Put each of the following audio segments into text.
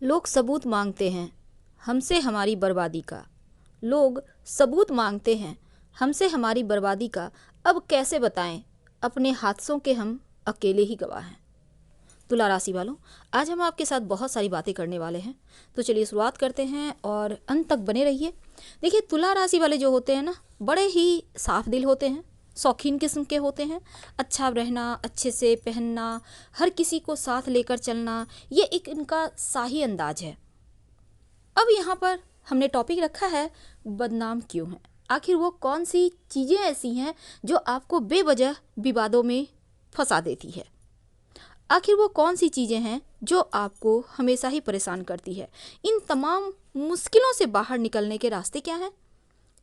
लोग सबूत मांगते हैं हमसे हमारी बर्बादी का। लोग सबूत मांगते हैं हमसे हमारी बर्बादी का। अब कैसे बताएं, अपने हादसों के हम अकेले ही गवाह हैं। तुला राशि वालों, आज हम आपके साथ बहुत सारी बातें करने वाले हैं, तो चलिए शुरुआत करते हैं और अंत तक बने रहिए। देखिए, तुला राशि वाले जो होते हैं ना, बड़े ही साफ दिल होते हैं, शौकीन किस्म के होते हैं। अच्छा रहना, अच्छे से पहनना, हर किसी को साथ लेकर चलना, ये एक इनका शाही अंदाज है। अब यहाँ पर हमने टॉपिक रखा है, बदनाम क्यों है। आखिर वो कौन सी चीज़ें ऐसी हैं जो आपको बेवजह विवादों में फंसा देती है। आखिर वो कौन सी चीज़ें हैं जो आपको हमेशा ही परेशान करती है। इन तमाम मुश्किलों से बाहर निकलने के रास्ते क्या हैं,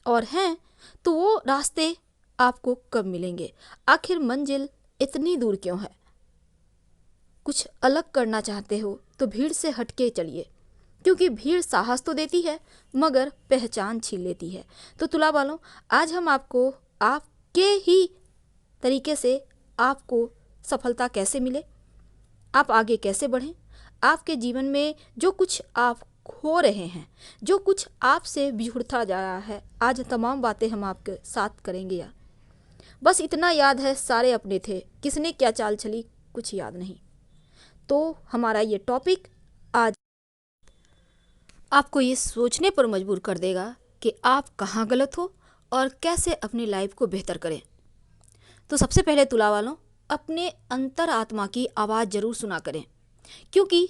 और हैं तो वो रास्ते आपको कब मिलेंगे। आखिर मंजिल इतनी दूर क्यों है। कुछ अलग करना चाहते हो तो भीड़ से हटके चलिए, क्योंकि भीड़ साहस तो देती है मगर पहचान छीन लेती है। तो तुला वालों, आज हम आपको आपके ही तरीके से आपको सफलता कैसे मिले, आप आगे कैसे बढ़ें, आपके जीवन में जो कुछ आप खो रहे हैं, जो कुछ आपसे बिछुड़ता जा रहा है, आज तमाम बातें हम आपके साथ करेंगे। यार बस इतना याद है, सारे अपने थे, किसने क्या चाल चली कुछ याद नहीं। तो हमारा ये टॉपिक आज आपको ये सोचने पर मजबूर कर देगा कि आप कहाँ गलत हो और कैसे अपनी लाइफ को बेहतर करें। तो सबसे पहले तुला वालों, अपने अंतर आत्मा की आवाज़ ज़रूर सुना करें, क्योंकि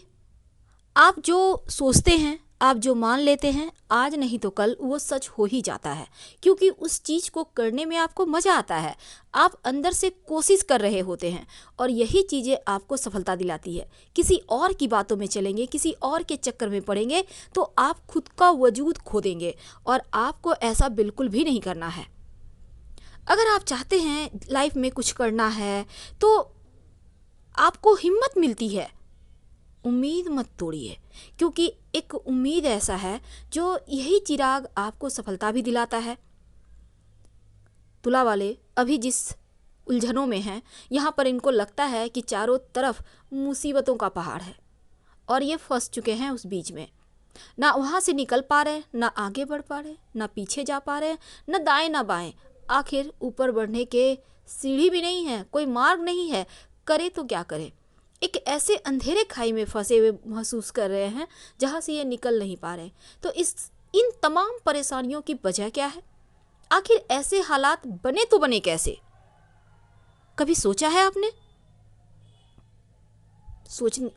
आप जो सोचते हैं, आप जो मान लेते हैं, आज नहीं तो कल वो सच हो ही जाता है। क्योंकि उस चीज़ को करने में आपको मज़ा आता है, आप अंदर से कोशिश कर रहे होते हैं, और यही चीज़ें आपको सफलता दिलाती है। किसी और की बातों में चलेंगे, किसी और के चक्कर में पड़ेंगे तो आप खुद का वजूद खो देंगे, और आपको ऐसा बिल्कुल भी नहीं करना है। अगर आप चाहते हैं लाइफ में कुछ करना है तो आपको हिम्मत मिलती है, उम्मीद मत तोड़िए, क्योंकि एक उम्मीद ऐसा है जो यही चिराग आपको सफलता भी दिलाता है। तुला वाले अभी जिस उलझनों में हैं, यहाँ पर इनको लगता है कि चारों तरफ मुसीबतों का पहाड़ है और ये फंस चुके हैं उस बीच में। ना वहाँ से निकल पा रहे, ना आगे बढ़ पा रहे, ना पीछे जा पा रहे, ना दाएं ना बाएं। आखिर ऊपर बढ़ने के सीढ़ी भी नहीं है, कोई मार्ग नहीं है, करे तो क्या करे। एक ऐसे अंधेरे खाई में फंसे हुए महसूस कर रहे हैं जहाँ से ये निकल नहीं पा रहे। तो इन तमाम परेशानियों की वजह क्या है। आखिर ऐसे हालात बने तो बने कैसे, कभी सोचा है आपने।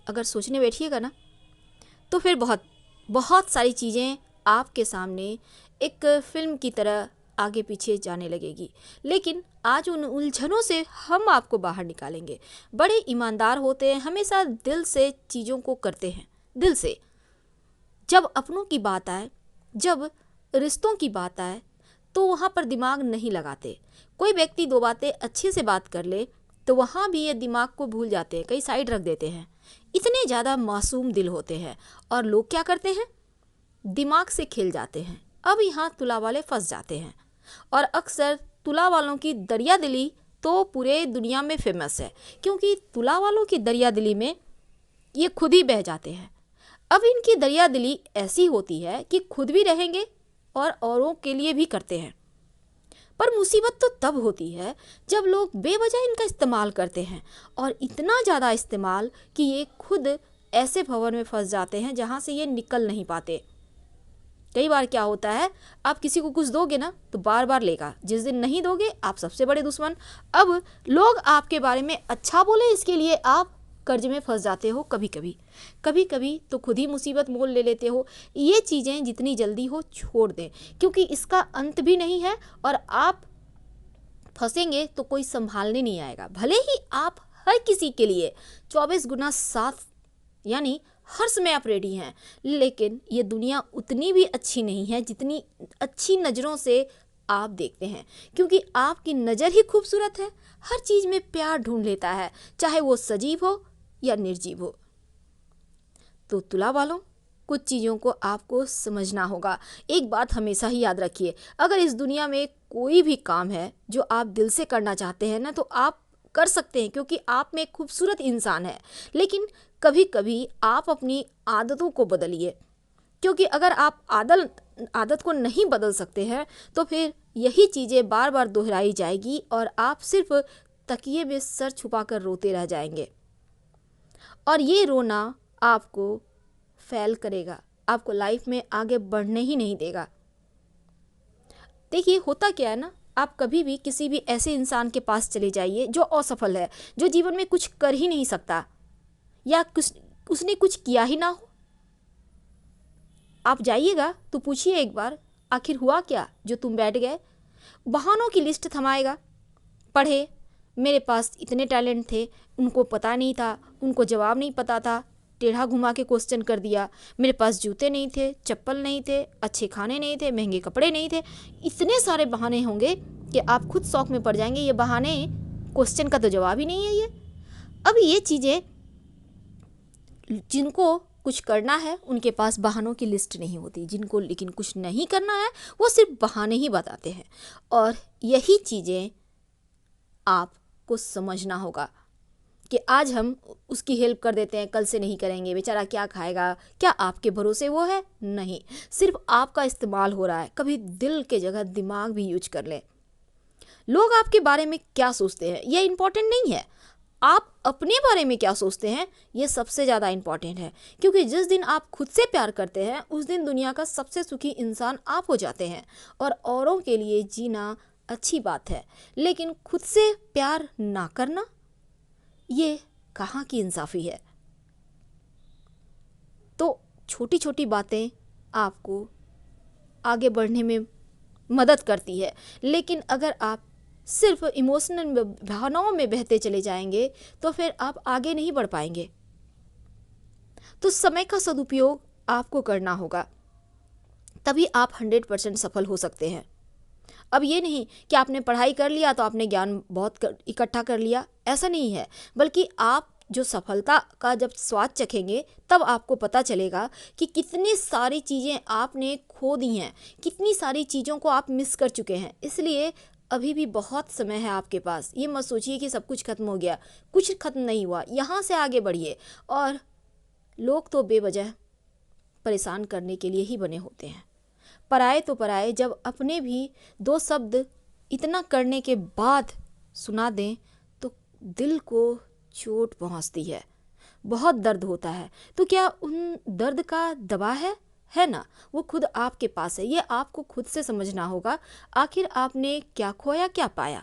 अगर सोचने बैठिएगा ना तो फिर बहुत बहुत सारी चीज़ें आपके सामने एक फिल्म की तरह आगे पीछे जाने लगेगी। लेकिन आज उन उलझनों से हम आपको बाहर निकालेंगे। बड़े ईमानदार होते हैं, हमेशा दिल से चीज़ों को करते हैं, दिल से। जब अपनों की बात आए, जब रिश्तों की बात आए, तो वहाँ पर दिमाग नहीं लगाते। कोई व्यक्ति दो बातें अच्छे से बात कर ले तो वहाँ भी ये दिमाग को भूल जाते हैं, कई साइड रख देते हैं। इतने ज़्यादा मासूम दिल होते हैं, और लोग क्या करते हैं, दिमाग से खेल जाते हैं। अब यहाँ तुला वाले फंस जाते हैं, और अक्सर तुला वालों की दरिया दिली तो पूरे दुनिया में फेमस है, क्योंकि तुला वालों की दरिया दिली में ये खुद ही बह जाते हैं। अब इनकी दरिया दिली ऐसी होती है कि खुद भी रहेंगे और औरों के लिए भी करते हैं। पर मुसीबत तो तब होती है जब लोग बेवजह इनका इस्तेमाल करते हैं, और इतना ज़्यादा इस्तेमाल कि ये खुद ऐसे भंवर में फंस जाते हैं जहाँ से ये निकल नहीं पाते। कई बार क्या होता है, आप किसी को कुछ दोगे ना तो बार बार लेगा, जिस दिन नहीं दोगे आप सबसे बड़े दुश्मन। अब लोग आपके बारे में अच्छा बोले, इसके लिए आप कर्ज में फंस जाते हो। कभी कभी तो खुद ही मुसीबत मोल ले लेते हो। ये चीज़ें जितनी जल्दी हो छोड़ दें, क्योंकि इसका अंत भी नहीं है, और आप फंसेंगे तो कोई संभालने नहीं आएगा। भले ही आप हर किसी के लिए 24x7 यानी हर समय आप रेडी हैं, लेकिन ये दुनिया उतनी भी अच्छी नहीं है जितनी अच्छी नज़रों से आप देखते हैं, क्योंकि आपकी नज़र ही खूबसूरत है। हर चीज़ में प्यार ढूंढ लेता है, चाहे वो सजीव हो या निर्जीव हो। तो तुला वालों, कुछ चीज़ों को आपको समझना होगा। एक बात हमेशा ही याद रखिए, अगर इस दुनिया में कोई भी काम है जो आप दिल से करना चाहते हैं ना, तो आप कर सकते हैं, क्योंकि आप में एक खूबसूरत इंसान है। लेकिन कभी कभी आप अपनी आदतों को बदलिए, क्योंकि अगर आप आदत को नहीं बदल सकते हैं तो फिर यही चीज़ें बार बार दोहराई जाएगी और आप सिर्फ तकिए में सर छुपाकर रोते रह जाएंगे, और ये रोना आपको फेल करेगा, आपको लाइफ में आगे बढ़ने ही नहीं देगा। देखिए होता क्या है ना, आप कभी भी किसी भी ऐसे इंसान के पास चले जाइए जो असफल है, जो जीवन में कुछ कर ही नहीं सकता या उसने कुछ किया ही ना हो। आप जाइएगा तो पूछिए एक बार, आखिर हुआ क्या जो तुम बैठ गए। बहानों की लिस्ट थमाएगा, पढ़े मेरे पास इतने टैलेंट थे, उनको पता नहीं था, उनको जवाब नहीं पता था, टेढ़ा घुमा के क्वेश्चन कर दिया, मेरे पास जूते नहीं थे, चप्पल नहीं थे, अच्छे खाने नहीं थे, महंगे कपड़े नहीं थे। इतने सारे बहाने होंगे कि आप खुद शौक में पड़ जाएंगे, ये बहाने क्वेश्चन का तो जवाब ही नहीं है ये। अब ये चीज़ें जिनको कुछ करना है उनके पास बहानों की लिस्ट नहीं होती, जिनको लेकिन कुछ नहीं करना है वो सिर्फ बहाने ही बताते हैं। और यही चीज़ें आपको समझना होगा कि आज हम उसकी हेल्प कर देते हैं, कल से नहीं करेंगे, बेचारा क्या खाएगा, क्या आपके भरोसे वो है? नहीं, सिर्फ आपका इस्तेमाल हो रहा है। कभी दिल के जगह दिमाग भी यूज कर लें। लोग आपके बारे में क्या सोचते हैं ये इम्पोर्टेंट नहीं है, आप अपने बारे में क्या सोचते हैं ये सबसे ज़्यादा इम्पॉर्टेंट है। क्योंकि जिस दिन आप खुद से प्यार करते हैं उस दिन दुनिया का सबसे सुखी इंसान आप हो जाते हैं। और औरों के लिए जीना अच्छी बात है, लेकिन खुद से प्यार ना करना, ये कहाँ की इंसाफी है। तो छोटी छोटी बातें आपको आगे बढ़ने में मदद करती है, लेकिन अगर आप सिर्फ इमोशनल भावनाओं में बहते चले जाएंगे तो फिर आप आगे नहीं बढ़ पाएंगे। तो समय का सदुपयोग आपको करना होगा, तभी आप 100% सफल हो सकते हैं। अब ये नहीं कि आपने पढ़ाई कर लिया तो आपने ज्ञान बहुत इकट्ठा कर लिया, ऐसा नहीं है। बल्कि आप जो सफलता का जब स्वाद चखेंगे तब आपको पता चलेगा कि कितनी सारी चीज़ें आपने खो दी हैं, कितनी सारी चीज़ों को आप मिस कर चुके हैं। इसलिए अभी भी बहुत समय है आपके पास। ये मत सोचिए कि सब कुछ खत्म हो गया, कुछ खत्म नहीं हुआ, यहाँ से आगे बढ़िए। और लोग तो बेवजह परेशान करने के लिए ही बने होते हैं, पराए तो पराए, जब अपने भी दो शब्द इतना करने के बाद सुना दें तो दिल को चोट पहुंचती है, बहुत दर्द होता है। तो क्या उन दर्द का दवा है ना, वो खुद आपके पास है। ये आपको खुद से समझना होगा, आखिर आपने क्या खोया क्या पाया।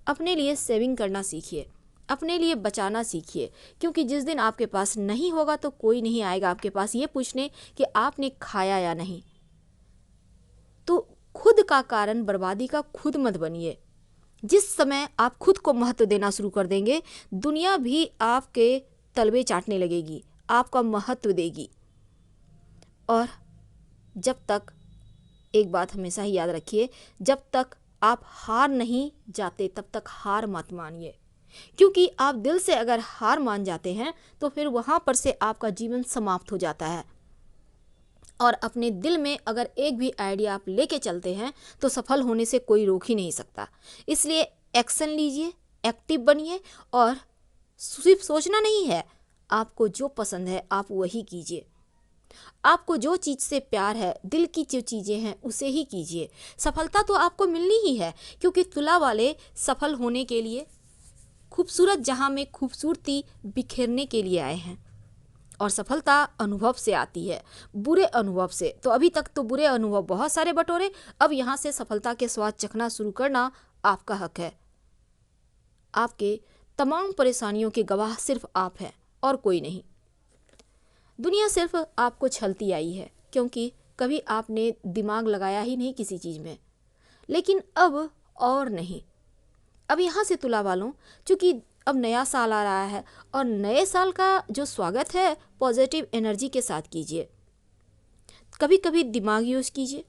अपने लिए सेविंग करना सीखिए, अपने लिए बचाना सीखिए, क्योंकि जिस दिन आपके पास नहीं होगा तो कोई नहीं आएगा आपके पास ये पूछने कि आपने खाया या नहीं। तो खुद का कारण बर्बादी का खुद मत बनिए। जिस समय आप खुद को महत्व देना शुरू कर देंगे, दुनिया भी आपके तलवे चाटने लगेगी, आपका महत्व देगी। और जब तक, एक बात हमेशा ही याद रखिए, जब तक आप हार नहीं जाते तब तक हार मत मानिए। क्योंकि आप दिल से अगर हार मान जाते हैं तो फिर वहाँ पर से आपका जीवन समाप्त हो जाता है। और अपने दिल में अगर एक भी आइडिया आप लेके चलते हैं तो सफल होने से कोई रोक ही नहीं सकता। इसलिए एक्शन लीजिए, एक्टिव बनिए, और सिर्फ सोचना नहीं है, आपको जो पसंद है आप वही कीजिए। आपको जो चीज़ से प्यार है, दिल की जो चीज़ें हैं उसे ही कीजिए। सफलता तो आपको मिलनी ही है, क्योंकि तुला वाले सफल होने के लिए खूबसूरत जहां में खूबसूरती बिखेरने के लिए आए हैं। और सफलता अनुभव से आती है, बुरे अनुभव से। तो अभी तक तो बुरे अनुभव बहुत सारे बटोरे, अब यहाँ से सफलता के स्वाद चखना शुरू करना आपका हक है। आपके तमाम परेशानियों के गवाह सिर्फ आप हैं और कोई नहीं। दुनिया सिर्फ आपको छलती आई है, क्योंकि कभी आपने दिमाग लगाया ही नहीं किसी चीज़ में। लेकिन अब और नहीं, अब यहाँ से तुला वालों, चूँकि अब नया साल आ रहा है और नए साल का जो स्वागत है पॉजिटिव एनर्जी के साथ कीजिए। कभी कभी दिमाग यूज़ कीजिए,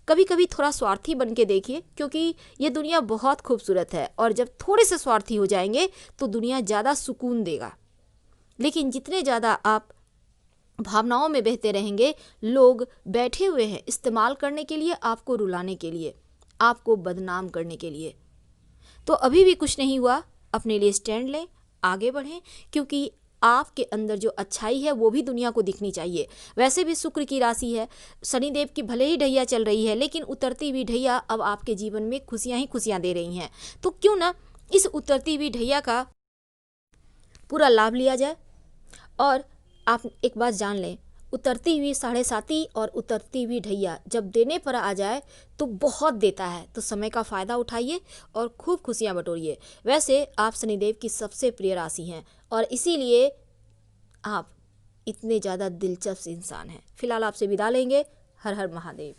कभी कभी थोड़ा स्वार्थी बन के देखिए, क्योंकि ये दुनिया बहुत खूबसूरत है और जब थोड़े से स्वार्थी हो जाएंगे तो दुनिया ज़्यादा सुकून देगा। लेकिन जितने ज़्यादा आप भावनाओं में बहते रहेंगे, लोग बैठे हुए हैं इस्तेमाल करने के लिए, आपको रुलाने के लिए, आपको बदनाम करने के लिए। तो अभी भी कुछ नहीं हुआ, अपने लिए स्टैंड लें, आगे बढ़ें, क्योंकि आपके अंदर जो अच्छाई है वो भी दुनिया को दिखनी चाहिए। वैसे भी शुक्र की राशि है, शनिदेव की भले ही ढैया चल रही है, लेकिन उतरती हुई ढैया अब आपके जीवन में खुशियाँ ही खुशियाँ दे रही हैं। तो क्यों ना इस उतरती हुई ढैया का पूरा लाभ लिया जाए। और आप एक बात जान लें, उतरती हुई साढ़े साती और उतरती हुई ढैया जब देने पर आ जाए तो बहुत देता है। तो समय का फ़ायदा उठाइए और खूब खुशियाँ बटोरिए। वैसे आप शनिदेव की सबसे प्रिय राशि हैं और इसीलिए आप इतने ज़्यादा दिलचस्प इंसान हैं। फिलहाल आपसे विदा लेंगे। हर हर महादेव।